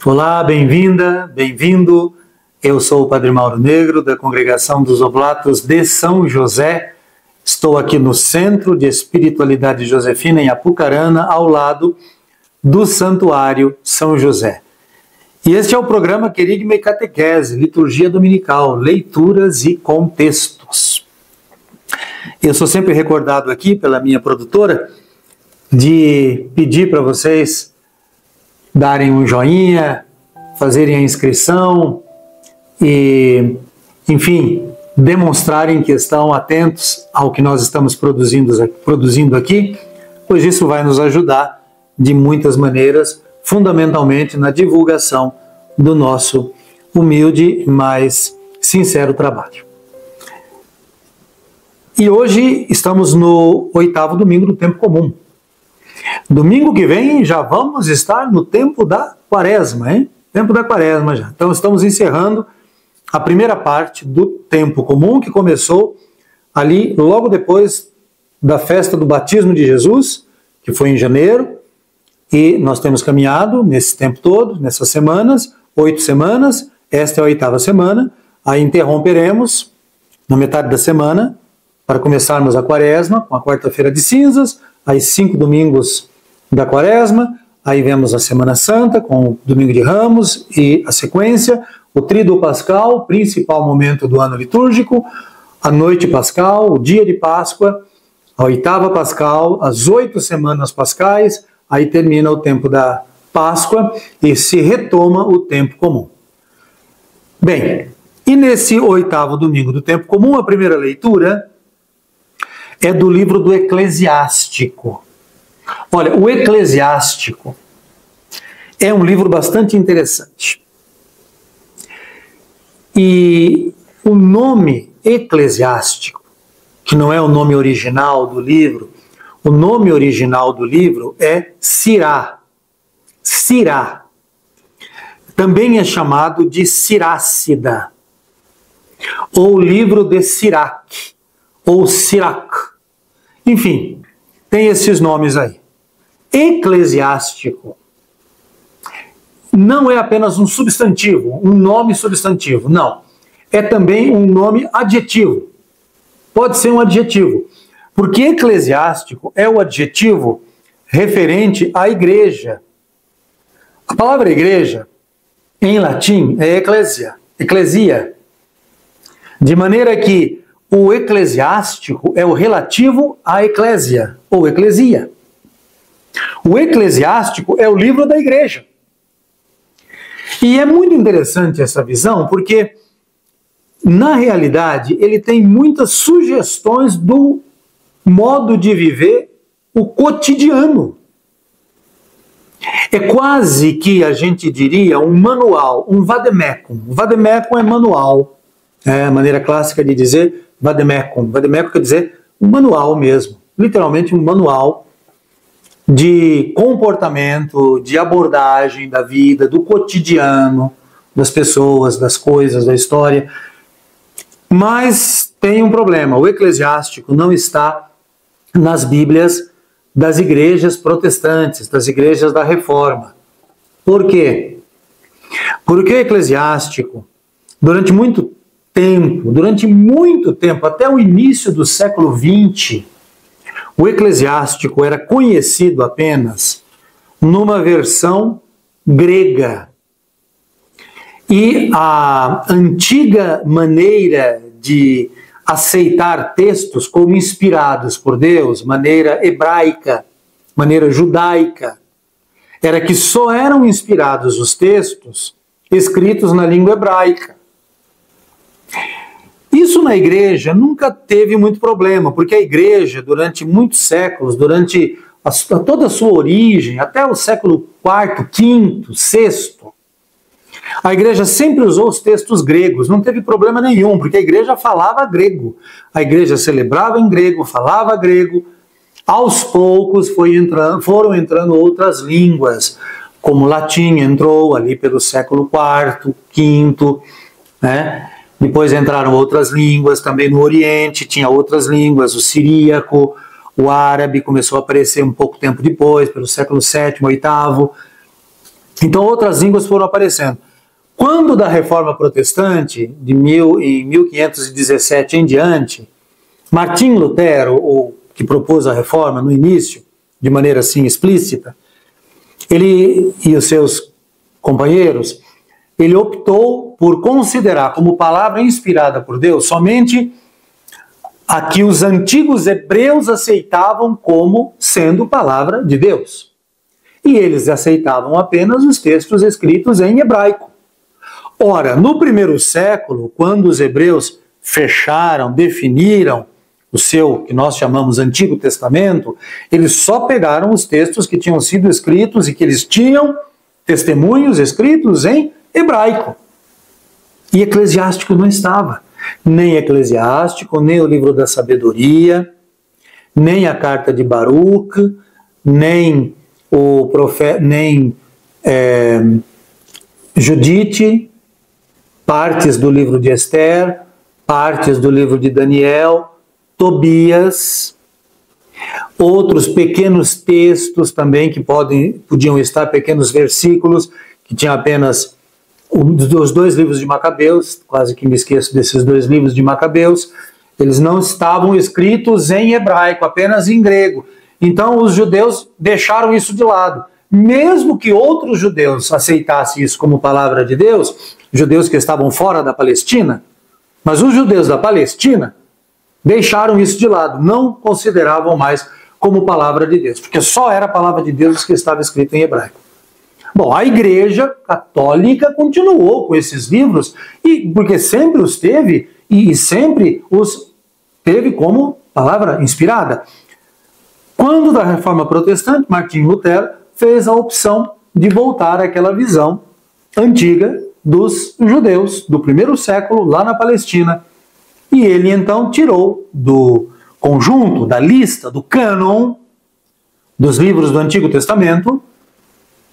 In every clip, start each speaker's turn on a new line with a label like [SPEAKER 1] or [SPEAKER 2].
[SPEAKER 1] Olá, bem-vinda, bem-vindo. Eu sou o Padre Mauro Negro, da Congregação dos Oblatos de São José. Estou aqui no Centro de Espiritualidade Josefina, em Apucarana, ao lado do Santuário São José. E este é o programa Querigma e Catequese, Liturgia Dominical, Leituras e Contextos. Eu sou sempre recordado aqui pela minha produtora de pedir para vocês darem um joinha, fazerem a inscrição e, enfim, demonstrarem que estão atentos ao que nós estamos produzindo aqui, pois isso vai nos ajudar de muitas maneiras, fundamentalmente na divulgação do nosso humilde, mas sincero trabalho. E hoje estamos no 8º domingo do tempo comum. Domingo que vem já vamos estar no tempo da Quaresma, hein? Tempo da Quaresma já. Então estamos encerrando a primeira parte do tempo comum, que começou ali logo depois da festa do batismo de Jesus, que foi em janeiro, e nós temos caminhado nesse tempo todo, nessas semanas, 8 semanas, esta é a 8ª semana, aí interromperemos na metade da semana para começarmos a Quaresma, com a quarta-feira de cinzas, aí 5 domingos da Quaresma, aí vemos a Semana Santa com o Domingo de Ramos e a sequência, o Tríduo Pascal, principal momento do ano litúrgico, a Noite Pascal, o Dia de Páscoa, a 8ª Pascal, as 8 semanas pascais, aí termina o tempo da Páscoa e se retoma o tempo comum. Bem, e nesse 8º domingo do tempo comum, a primeira leitura é do livro do Eclesiástico. Olha, o Eclesiástico é um livro bastante interessante. E o nome Eclesiástico, que não é o nome original do livro, o nome original do livro é Sirá. Sirá. Também é chamado de Sirácida, ou livro de Sirac, ou Sirac. Enfim, tem esses nomes aí. Eclesiástico não é apenas um substantivo, um nome substantivo, não. É também um nome adjetivo. Pode ser um adjetivo, porque eclesiástico é o adjetivo referente à igreja. A palavra igreja, em latim, é ecclesia. De maneira que o eclesiástico é o relativo à eclésia, ou eclesia. O eclesiástico é o livro da igreja. E é muito interessante essa visão, porque, na realidade, ele tem muitas sugestões do modo de viver o cotidiano. É quase que a gente diria um manual, um vademecum. Vademecum é manual, é a maneira clássica de dizer vademecum. Vademecum quer dizer um manual mesmo, literalmente um manual de comportamento, de abordagem da vida, do cotidiano, das pessoas, das coisas, da história. Mas tem um problema, o eclesiástico não está nas Bíblias das igrejas protestantes, das igrejas da Reforma. Por quê? Porque o eclesiástico, durante muito tempo, até o início do século XX, o eclesiástico era conhecido apenas numa versão grega. E a antiga maneira de aceitar textos como inspirados por Deus, maneira hebraica, maneira judaica, era que só eram inspirados os textos escritos na língua hebraica. Isso na igreja nunca teve muito problema, porque a igreja, durante muitos séculos, durante toda a sua origem, até o século IV, V, VI, a igreja sempre usou os textos gregos, não teve problema nenhum, porque a igreja falava grego. A igreja celebrava em grego, falava grego. Aos poucos foram entrando outras línguas, como o latim entrou ali pelo século IV, V, né? Depois entraram outras línguas, também no Oriente tinha outras línguas, o siríaco, o árabe começou a aparecer um pouco tempo depois, pelo século VII, VIII. Então outras línguas foram aparecendo. Quando da Reforma Protestante, em 1517 em diante, Martim Lutero, que propôs a Reforma no início, de maneira assim explícita, ele e os seus companheiros, ele optou por considerar como palavra inspirada por Deus somente a que os antigos hebreus aceitavam como sendo palavra de Deus. E eles aceitavam apenas os textos escritos em hebraico. Ora, no primeiro século, quando os hebreus fecharam, definiram o seu, que nós chamamos Antigo Testamento, eles só pegaram os textos que tinham sido escritos e que eles tinham testemunhos escritos em hebraico. E Eclesiástico não estava. Nem Eclesiástico, nem o livro da sabedoria, nem a carta de Baruque, nem o profeta, nem Judite, partes do livro de Esther, partes do livro de Daniel, Tobias, outros pequenos textos também que podiam estar, pequenos versículos, que tinham apenas os dois livros de Macabeus, quase que me esqueço desses dois livros de Macabeus, eles não estavam escritos em hebraico, apenas em grego. Então os judeus deixaram isso de lado. Mesmo que outros judeus aceitassem isso como palavra de Deus, judeus que estavam fora da Palestina, mas os judeus da Palestina deixaram isso de lado, não consideravam mais como palavra de Deus, porque só era a palavra de Deus que estava escrita em hebraico. Bom, a Igreja Católica continuou com esses livros, porque sempre os teve, e sempre os teve como palavra inspirada. Quando da Reforma Protestante, Martim Lutero fez a opção de voltar àquela visão antiga dos judeus do primeiro século, lá na Palestina. E ele então tirou do conjunto, da lista, do cânon dos livros do Antigo Testamento,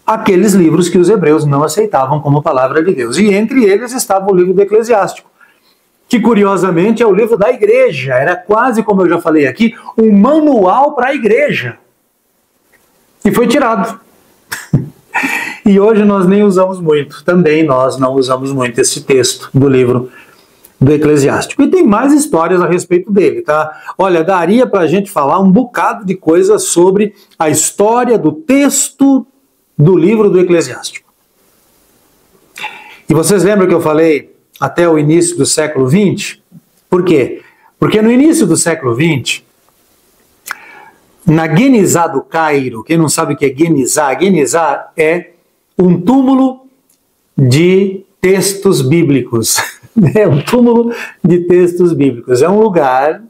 [SPEAKER 1] aqueles livros que os hebreus não aceitavam como palavra de Deus. E entre eles estava o livro do Eclesiástico, que curiosamente é o livro da igreja. Era quase, como eu já falei aqui, um manual para a igreja. E foi tirado. E hoje nós nem usamos muito. Também nós não usamos muito esse texto do livro do Eclesiástico. E tem mais histórias a respeito dele, tá? Olha, daria para a gente falar um bocado de coisas sobre a história do texto do livro do Eclesiástico. E vocês lembram que eu falei até o início do século XX? Por quê? Porque no início do século XX, na Guenizá do Cairo, quem não sabe o que é Guenizá? Guenizá é um túmulo de textos bíblicos. É um túmulo de textos bíblicos. É um lugar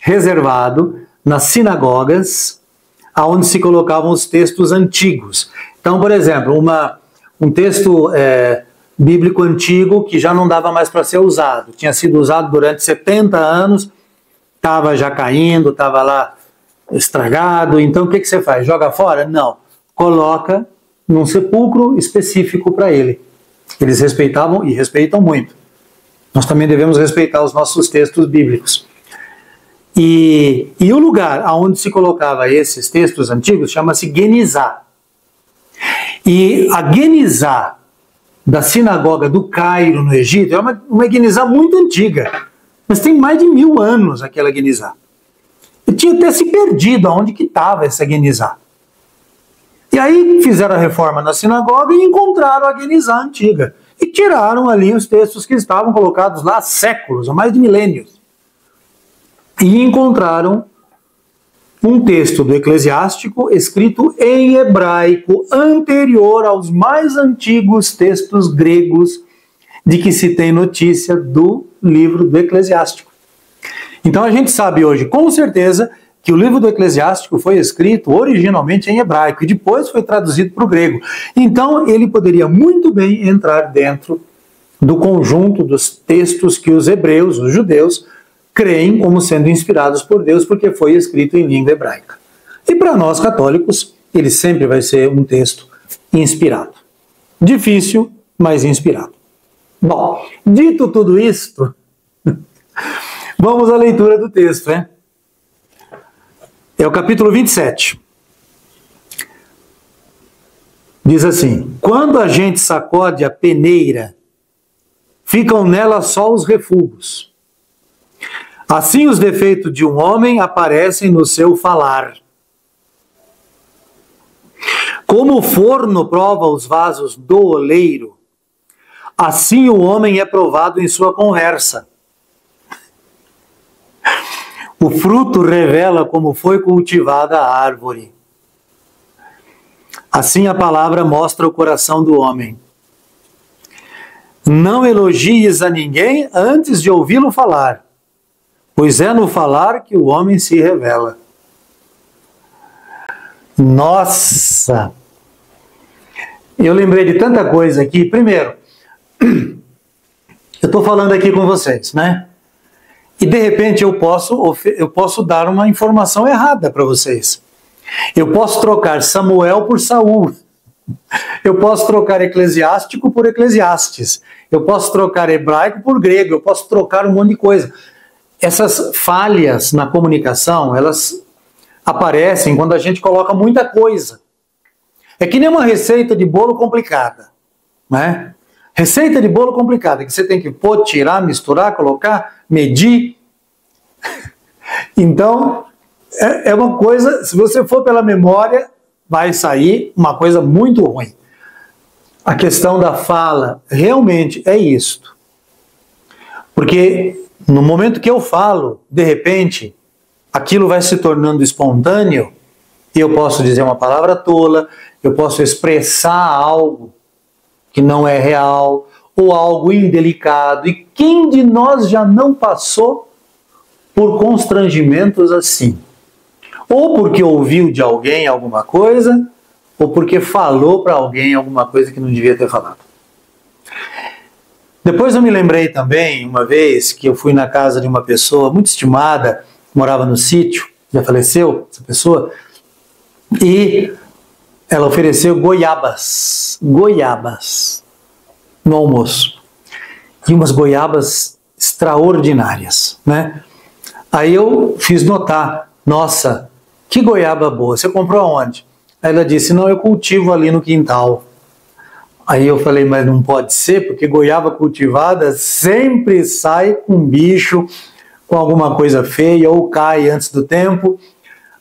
[SPEAKER 1] reservado nas sinagogas, onde se colocavam os textos antigos. Então, por exemplo, um texto bíblico antigo que já não dava mais para ser usado. Tinha sido usado durante 70 anos, estava já caindo, estava lá estragado. Então, o que você faz? Joga fora? Não. Coloca num sepulcro específico para ele. Eles respeitavam e respeitam muito. Nós também devemos respeitar os nossos textos bíblicos. E o lugar onde se colocava esses textos antigos chama-se Guenizá. E a Guenizá da sinagoga do Cairo, no Egito, é uma Guenizá muito antiga. Mas tem mais de 1000 anos aquela Guenizá. E tinha até se perdido aonde que estava essa Guenizá. E aí fizeram a reforma na sinagoga e encontraram a Guenizá antiga. E tiraram ali os textos que estavam colocados lá há séculos, há mais de milênios. E encontraram um texto do Eclesiástico escrito em hebraico, anterior aos mais antigos textos gregos de que se tem notícia do livro do Eclesiástico. Então a gente sabe hoje, com certeza, que o livro do Eclesiástico foi escrito originalmente em hebraico e depois foi traduzido para o grego. Então, ele poderia muito bem entrar dentro do conjunto dos textos que os hebreus, os judeus, creem como sendo inspirados por Deus, porque foi escrito em língua hebraica. E para nós católicos, ele sempre vai ser um texto inspirado. Difícil, mas inspirado. Bom, dito tudo isto, vamos à leitura do texto, né? É o capítulo 27. Diz assim: quando a gente sacode a peneira, ficam nela só os refugos. Assim os defeitos de um homem aparecem no seu falar. Como o forno prova os vasos do oleiro, assim o homem é provado em sua conversa. O fruto revela como foi cultivada a árvore. Assim a palavra mostra o coração do homem. Não elogies a ninguém antes de ouvi-lo falar, pois é no falar que o homem se revela. Nossa! Eu lembrei de tanta coisa aqui. Primeiro, eu estou falando aqui com vocês, né? E de repente eu posso dar uma informação errada para vocês. Eu posso trocar Samuel por Saul. Eu posso trocar Eclesiástico por Eclesiastes. Eu posso trocar hebraico por grego. Eu posso trocar um monte de coisa. Essas falhas na comunicação, elas aparecem quando a gente coloca muita coisa. É que nem uma receita de bolo complicada, né? Receita de bolo complicada, que você tem que pôr, tirar, misturar, colocar, medir. Então, é uma coisa, se você for pela memória, vai sair uma coisa muito ruim. A questão da fala realmente é isto. Porque no momento que eu falo, de repente, aquilo vai se tornando espontâneo e eu posso dizer uma palavra tola, eu posso expressar algo que não é real, ou algo indelicado. E quem de nós já não passou por constrangimentos assim? Ou porque ouviu de alguém alguma coisa, ou porque falou para alguém alguma coisa que não devia ter falado. Depois eu me lembrei também, uma vez, que eu fui na casa de uma pessoa muito estimada, morava no sítio, já faleceu essa pessoa, e ela ofereceu goiabas no almoço. E umas goiabas extraordinárias, né? Aí eu fiz notar, nossa, que goiaba boa, você comprou aonde? Aí ela disse, não, eu cultivo ali no quintal. Aí eu falei, mas não pode ser, porque goiaba cultivada sempre sai com bicho, com alguma coisa feia, ou cai antes do tempo.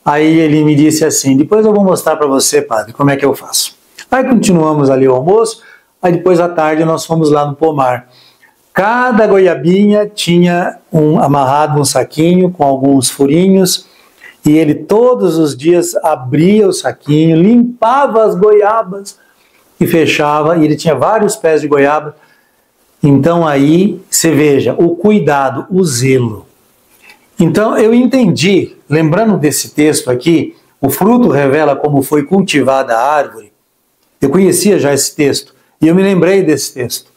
[SPEAKER 1] Aí ele me disse assim, depois eu vou mostrar para você, padre, como é que eu faço. Aí continuamos ali o almoço, aí depois à tarde nós fomos lá no pomar. Cada goiabinha tinha amarrado um saquinho com alguns furinhos, e ele todos os dias abria o saquinho, limpava as goiabas e fechava, e ele tinha vários pés de goiaba. Então aí você veja, o cuidado, o zelo. Então eu entendi, lembrando desse texto aqui, o fruto revela como foi cultivada a árvore. Eu conhecia já esse texto e eu me lembrei desse texto.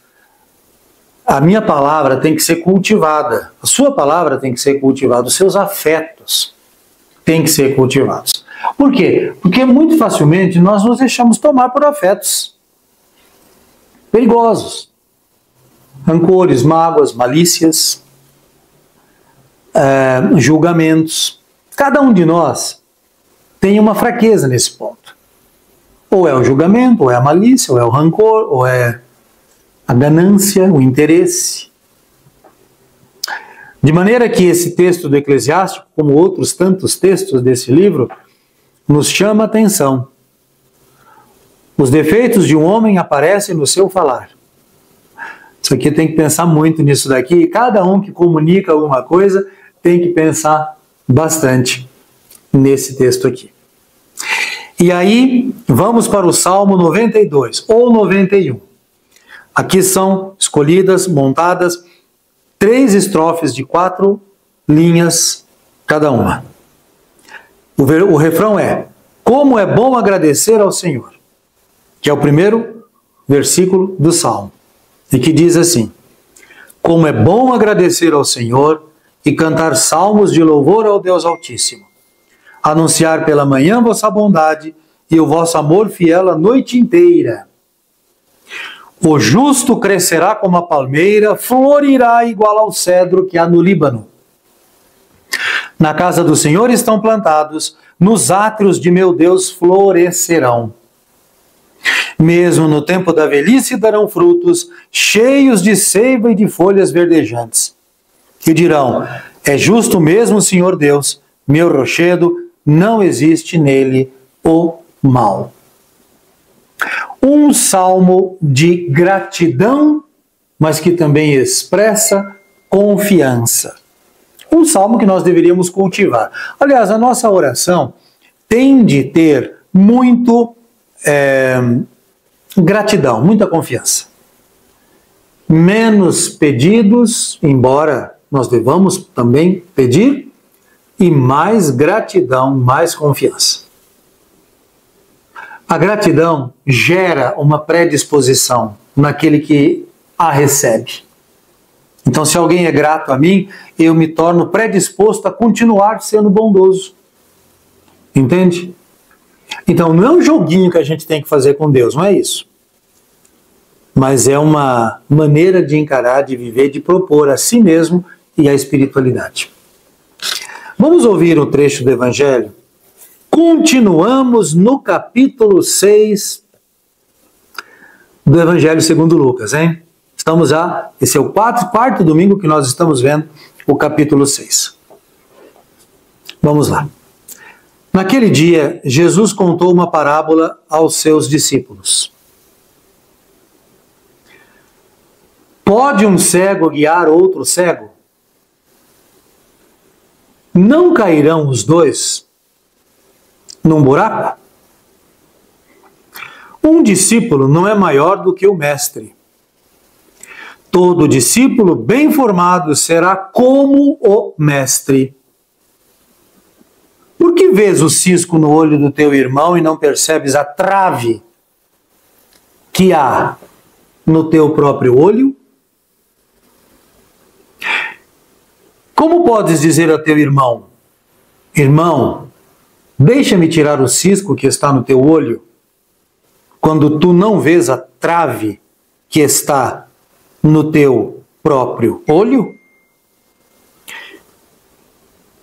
[SPEAKER 1] A minha palavra tem que ser cultivada, a sua palavra tem que ser cultivada, os seus afetos têm que ser cultivados. Por quê? Porque muito facilmente nós nos deixamos tomar por afetos perigosos. Rancores, mágoas, malícias, julgamentos. Cada um de nós tem uma fraqueza nesse ponto. Ou é o julgamento, ou é a malícia, ou é o rancor, ou é a ganância, o interesse. De maneira que esse texto do Eclesiástico, como outros tantos textos desse livro, nos chama a atenção. Os defeitos de um homem aparecem no seu falar. Isso aqui tem que pensar muito nisso daqui. Cada um que comunica alguma coisa tem que pensar bastante nesse texto aqui. E aí, vamos para o Salmo 92 ou 91. Aqui são escolhidas, montadas, 3 estrofes de 4 linhas cada uma. O refrão é: como é bom agradecer ao Senhor, que é o primeiro versículo do Salmo, e que diz assim: como é bom agradecer ao Senhor e cantar salmos de louvor ao Deus Altíssimo, anunciar pela manhã vossa bondade e o vosso amor fiel a noite inteira. O justo crescerá como a palmeira, florirá igual ao cedro que há no Líbano. Na casa do Senhor estão plantados, nos átrios de meu Deus florescerão. Mesmo no tempo da velhice darão frutos, cheios de seiva e de folhas verdejantes. E dirão: é justo mesmo o Senhor Deus, meu rochedo, não existe nele o mal. Um salmo de gratidão, mas que também expressa confiança. Um salmo que nós deveríamos cultivar. Aliás, a nossa oração tem de ter muito gratidão, muita confiança. Menos pedidos, embora nós devamos também pedir, e mais gratidão, mais confiança. A gratidão gera uma predisposição naquele que a recebe. Então, se alguém é grato a mim, eu me torno predisposto a continuar sendo bondoso. Entende? Então, não é um joguinho que a gente tem que fazer com Deus, não é isso. Mas é uma maneira de encarar, de viver, de propor a si mesmo e a espiritualidade. Vamos ouvir um trecho do Evangelho? Continuamos no capítulo 6 do Evangelho segundo Lucas, hein? Estamos já, esse é o quarto domingo que nós estamos vendo o capítulo 6. Vamos lá. Naquele dia, Jesus contou uma parábola aos seus discípulos. Pode um cego guiar outro cego? Não cairão os dois num buraco? Um discípulo não é maior do que o mestre. Todo discípulo bem formado será como o mestre. Por que vês o cisco no olho do teu irmão e não percebes a trave que há no teu próprio olho? Como podes dizer a teu irmão: irmão, deixa-me tirar o cisco que está no teu olho, quando tu não vês a trave que está no teu próprio olho?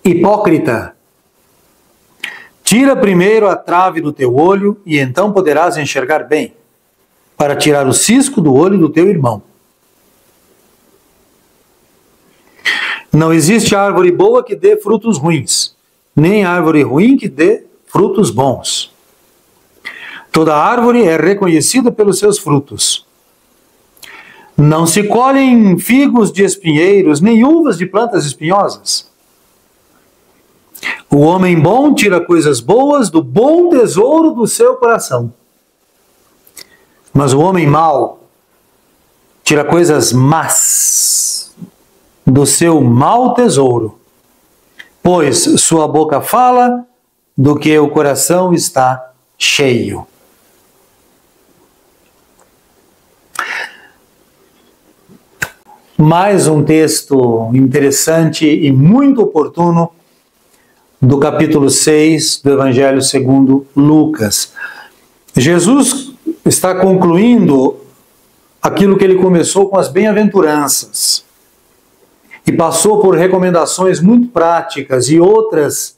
[SPEAKER 1] Hipócrita, tira primeiro a trave do teu olho e então poderás enxergar bem, para tirar o cisco do olho do teu irmão. Não existe árvore boa que dê frutos ruins, nem árvore ruim que dê frutos bons. Toda árvore é reconhecida pelos seus frutos. Não se colhem figos de espinheiros, nem uvas de plantas espinhosas. O homem bom tira coisas boas do bom tesouro do seu coração. Mas o homem mau tira coisas más do seu mau tesouro, pois sua boca fala do que o coração está cheio. Mais um texto interessante e muito oportuno do capítulo 6 do Evangelho segundo Lucas. Jesus está concluindo aquilo que ele começou com as bem-aventuranças e passou por recomendações muito práticas e outras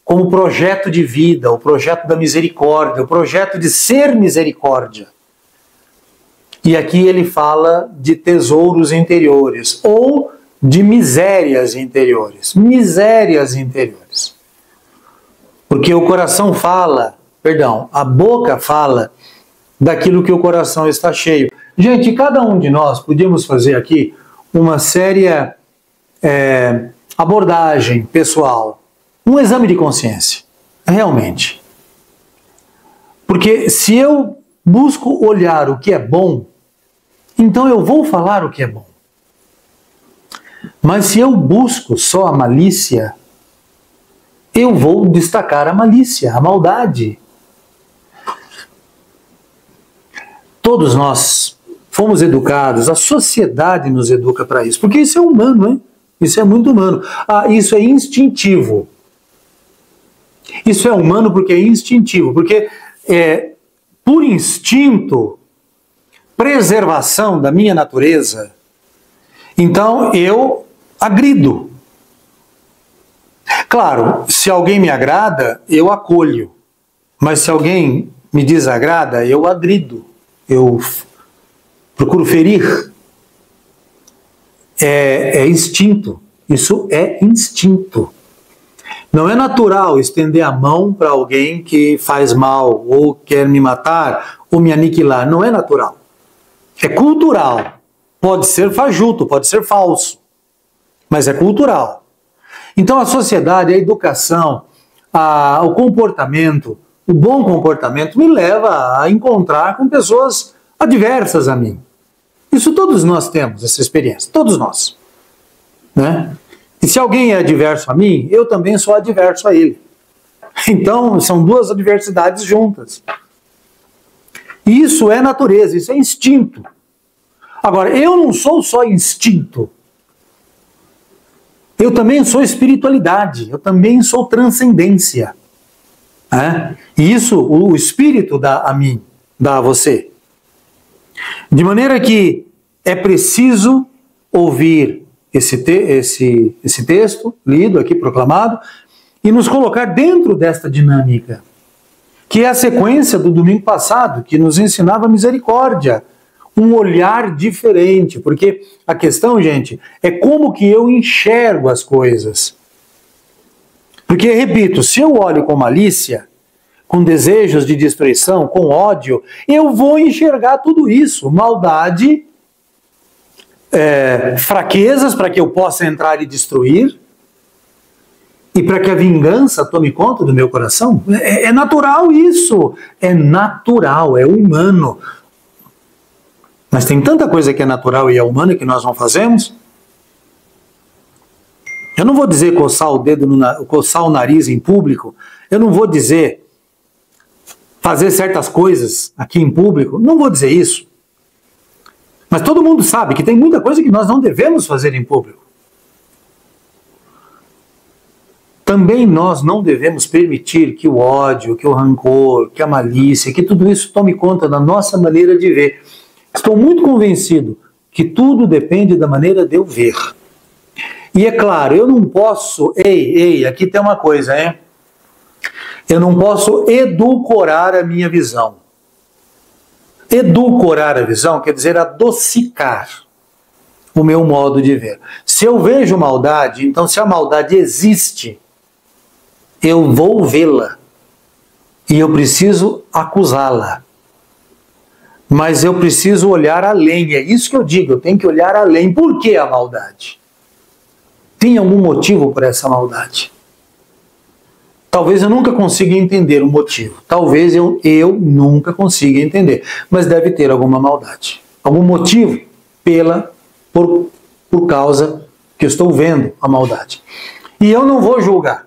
[SPEAKER 1] como projeto de vida, o projeto da misericórdia, o projeto de ser misericórdia. E aqui ele fala de tesouros interiores ou de misérias interiores. Misérias interiores. Porque o coração fala, a boca fala daquilo que o coração está cheio. Gente, cada um de nós podíamos fazer aqui uma séria abordagem pessoal, um exame de consciência, realmente. Porque se eu busco olhar o que é bom, então eu vou falar o que é bom. Mas se eu busco só a malícia, eu vou destacar a malícia, a maldade. Todos nós fomos educados, a sociedade nos educa para isso, porque isso é humano, hein? Isso é muito humano. Isso é instintivo. Isso é humano porque é instintivo, porque por instinto, preservação da minha natureza, então eu agrido. Claro, se alguém me agrada, eu acolho, mas se alguém me desagrada, eu agrido, eu procuro ferir. É instinto, isso é instinto. Não é natural estender a mão para alguém que faz mal, ou quer me matar, ou me aniquilar. Não é natural. É cultural. Pode ser fajuto, pode ser falso, mas é cultural. Então a sociedade, a educação, o comportamento, o bom comportamento me leva a encontrar com pessoas adversas a mim. Isso todos nós temos, essa experiência, todos nós, né? E se alguém é adverso a mim, eu também sou adverso a ele. Então, são duas adversidades juntas. Isso é natureza, isso é instinto. Agora, eu não sou só instinto. Eu também sou espiritualidade, eu também sou transcendência. Né? E isso o Espírito dá a mim, dá a você. De maneira que é preciso ouvir esse texto lido aqui, proclamado, e nos colocar dentro desta dinâmica, que é a sequência do domingo passado, que nos ensinava misericórdia, um olhar diferente, porque a questão, gente, é como que eu enxergo as coisas. Porque, repito, se eu olho com malícia, com desejos de destruição, com ódio, eu vou enxergar tudo isso, maldade, fraquezas para que eu possa entrar e destruir, e para que a vingança tome conta do meu coração. É natural isso, é natural, é humano. Mas tem tanta coisa que é natural e é humana que nós não fazemos. Eu não vou dizer coçar o dedo, coçar o nariz em público, eu não vou dizer fazer certas coisas aqui em público, não vou dizer isso. Mas todo mundo sabe que tem muita coisa que nós não devemos fazer em público. Também nós não devemos permitir que o ódio, que o rancor, que a malícia, que tudo isso tome conta da nossa maneira de ver. Estou muito convencido que tudo depende da maneira de eu ver. E é claro, eu não posso... Ei, aqui tem uma coisa, hein? Eu não posso edulcorar a minha visão. Edulcorar a visão quer dizer adocicar o meu modo de ver. Se eu vejo maldade, então se a maldade existe, eu vou vê-la. E eu preciso acusá-la. Mas eu preciso olhar além. É isso que eu digo, eu tenho que olhar além. Por que a maldade? Tem algum motivo para essa maldade? Talvez eu nunca consiga entender o motivo. Talvez eu nunca consiga entender. Mas deve ter alguma maldade. Algum motivo por causa que eu estou vendo a maldade. E eu não vou julgar.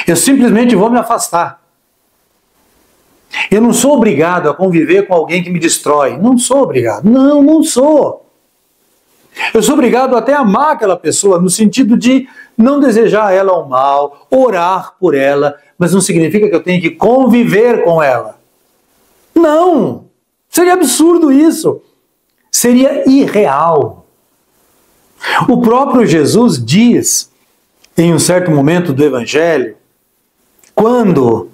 [SPEAKER 1] Eu simplesmente vou me afastar. Eu não sou obrigado a conviver com alguém que me destrói. Não sou obrigado. Não sou. Eu sou obrigado até a amar aquela pessoa, no sentido de não desejar a ela o mal, orar por ela, mas não significa que eu tenho que conviver com ela. Não! Seria absurdo isso. Seria irreal. O próprio Jesus diz, em um certo momento do Evangelho, quando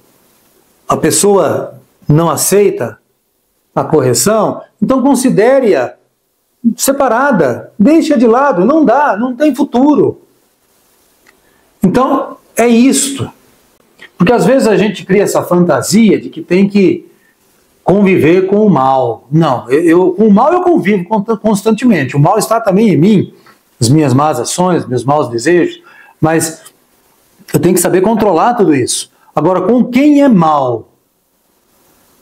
[SPEAKER 1] a pessoa não aceita a correção, então considere-a separada, deixa de lado, não dá, não tem futuro. Então, é isto. Porque às vezes a gente cria essa fantasia de que tem que conviver com o mal. Não, com o mal eu convivo constantemente. O mal está também em mim, as minhas más ações, meus maus desejos, mas eu tenho que saber controlar tudo isso. Agora, com quem é mal?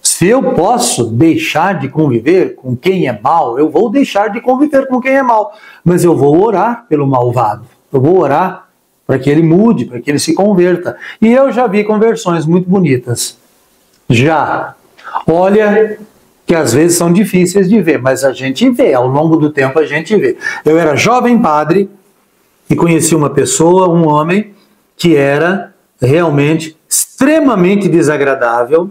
[SPEAKER 1] Se eu posso deixar de conviver com quem é mal, eu vou deixar de conviver com quem é mal. Mas eu vou orar pelo malvado. Eu vou orar para que ele mude, para que ele se converta. E eu já vi conversões muito bonitas. Já. Olha que às vezes são difíceis de ver, mas a gente vê, ao longo do tempo a gente vê. Eu era jovem padre e conheci uma pessoa, um homem, que era realmente extremamente desagradável,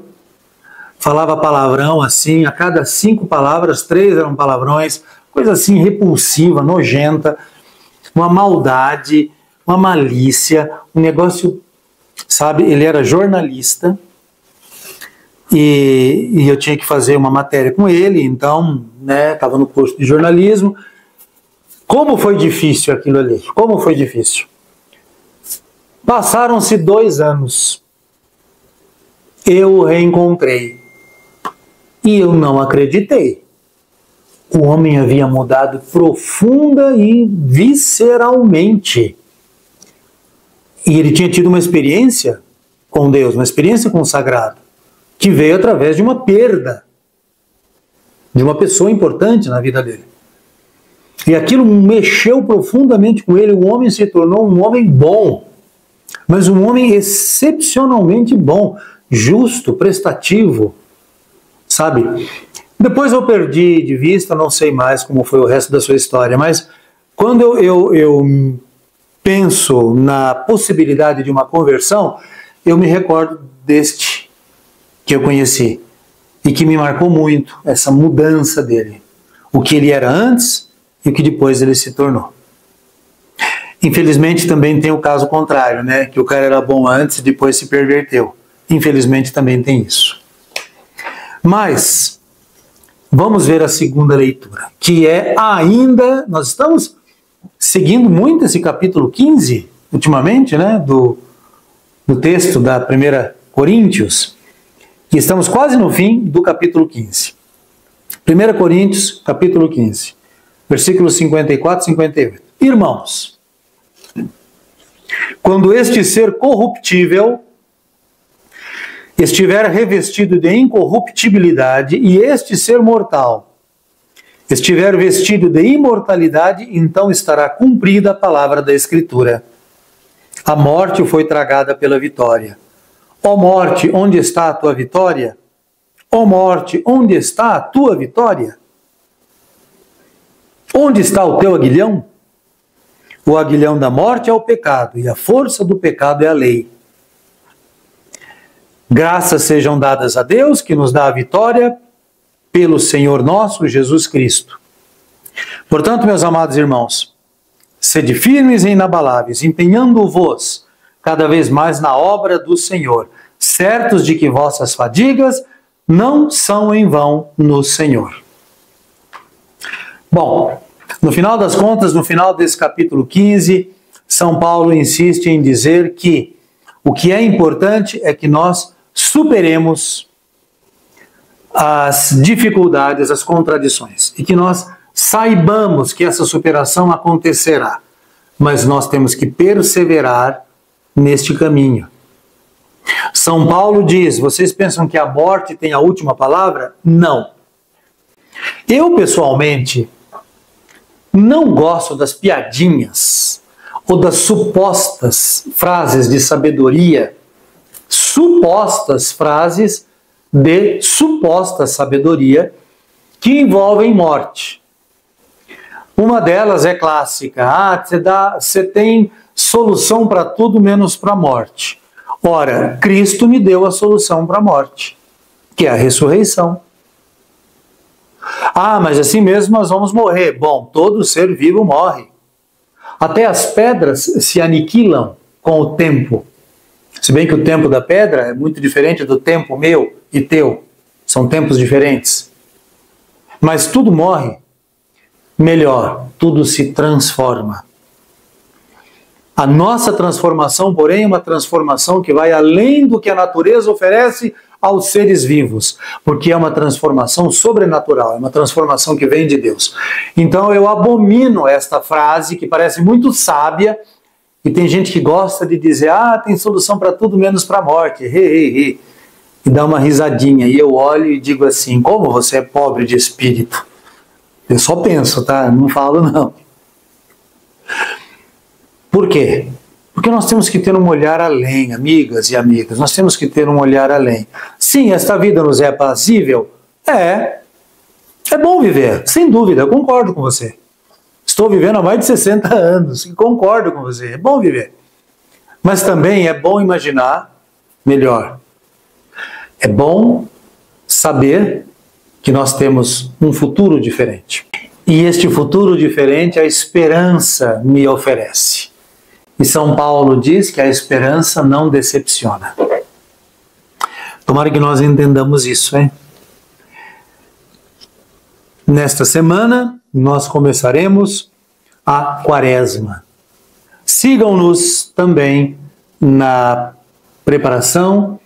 [SPEAKER 1] falava palavrão assim, a cada 5 palavras, 3 eram palavrões, coisa assim repulsiva, nojenta, uma maldade, uma malícia, um negócio, sabe, ele era jornalista, e eu tinha que fazer uma matéria com ele, então, né, estava no curso de jornalismo. Como foi difícil aquilo ali, como foi difícil. Passaram-se 2 anos, eu o reencontrei, e eu não acreditei. O homem havia mudado profunda e visceralmente. E ele tinha tido uma experiência com Deus, uma experiência com o sagrado, que veio através de uma perda de uma pessoa importante na vida dele. E aquilo mexeu profundamente com ele. O homem se tornou um homem bom, mas um homem excepcionalmente bom, justo, prestativo, sabe? Depois eu perdi de vista, não sei mais como foi o resto da sua história, mas quando eu penso na possibilidade de uma conversão, eu me recordo deste que eu conheci e que me marcou muito, essa mudança dele, o que ele era antes e o que depois ele se tornou. Infelizmente também tem o caso contrário, né? Que o cara era bom antes e depois se perverteu. Infelizmente também tem isso. Mas vamos ver a segunda leitura, que é ainda, nós estamos seguindo muito esse capítulo 15, ultimamente, né? Do texto da 1 Coríntios. E estamos quase no fim do capítulo 15. 1 Coríntios, capítulo 15, versículos 54 e 58. Irmãos, quando este ser corruptível estiver revestido de incorruptibilidade e este ser mortal estiver vestido de imortalidade, então estará cumprida a palavra da Escritura. A morte foi tragada pela vitória. Ó morte, onde está a tua vitória? Ó morte, onde está a tua vitória? Onde está o teu aguilhão? O aguilhão da morte é o pecado, e a força do pecado é a lei. Graças sejam dadas a Deus, que nos dá a vitória pelo Senhor nosso Jesus Cristo. Portanto, meus amados irmãos, sede firmes e inabaláveis, empenhando-vos cada vez mais na obra do Senhor, certos de que vossas fadigas não são em vão no Senhor. Bom, no final das contas, no final desse capítulo 15, São Paulo insiste em dizer que o que é importante é que nós superemos as dificuldades, as contradições, e que nós saibamos que essa superação acontecerá, mas nós temos que perseverar neste caminho. São Paulo diz, vocês pensam que a morte tem a última palavra? Não. Eu, pessoalmente, não gosto das piadinhas ou das supostas frases de sabedoria, supostas frases de suposta sabedoria que envolvem morte. Uma delas é clássica, você tem solução para tudo menos para a morte. Ora, Cristo me deu a solução para a morte, que é a ressurreição. Ah, mas assim mesmo nós vamos morrer. Bom, todo ser vivo morre. Até as pedras se aniquilam com o tempo. Se bem que o tempo da pedra é muito diferente do tempo meu e teu. São tempos diferentes. Mas tudo morre. Melhor, tudo se transforma. A nossa transformação, porém, é uma transformação que vai além do que a natureza oferece aos seres vivos, porque é uma transformação sobrenatural, é uma transformação que vem de Deus. Então eu abomino esta frase que parece muito sábia, e tem gente que gosta de dizer, tem solução para tudo menos para a morte, e dá uma risadinha, e eu olho e digo assim, como você é pobre de espírito? Eu só penso, tá? Não falo não. Por quê? Porque nós temos que ter um olhar além, amigas e amigos, nós temos que ter um olhar além. Sim, esta vida nos é aprazível? É bom viver, sem dúvida, eu concordo com você. Estou vivendo há mais de 60 anos e concordo com você, é bom viver. Mas também é bom imaginar melhor. É bom saber que nós temos um futuro diferente. E este futuro diferente a esperança me oferece. E São Paulo diz que a esperança não decepciona. Tomara que nós entendamos isso, hein? Nesta semana, nós começaremos a Quaresma. Sigam-nos também na preparação,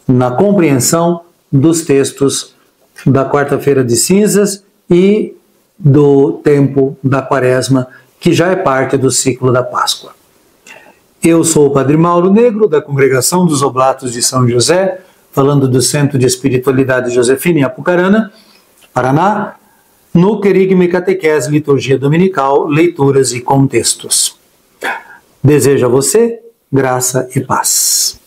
[SPEAKER 1] na compreensão dos textos da Quarta-feira de Cinzas e do tempo da Quaresma, que já é parte do ciclo da Páscoa. Eu sou o Padre Mauro Negro, da Congregação dos Oblatos de São José, falando do Centro de Espiritualidade Josefina em Apucarana, Paraná, no Querigma e Catequese, Liturgia Dominical, Leituras e Contextos. Desejo a você graça e paz.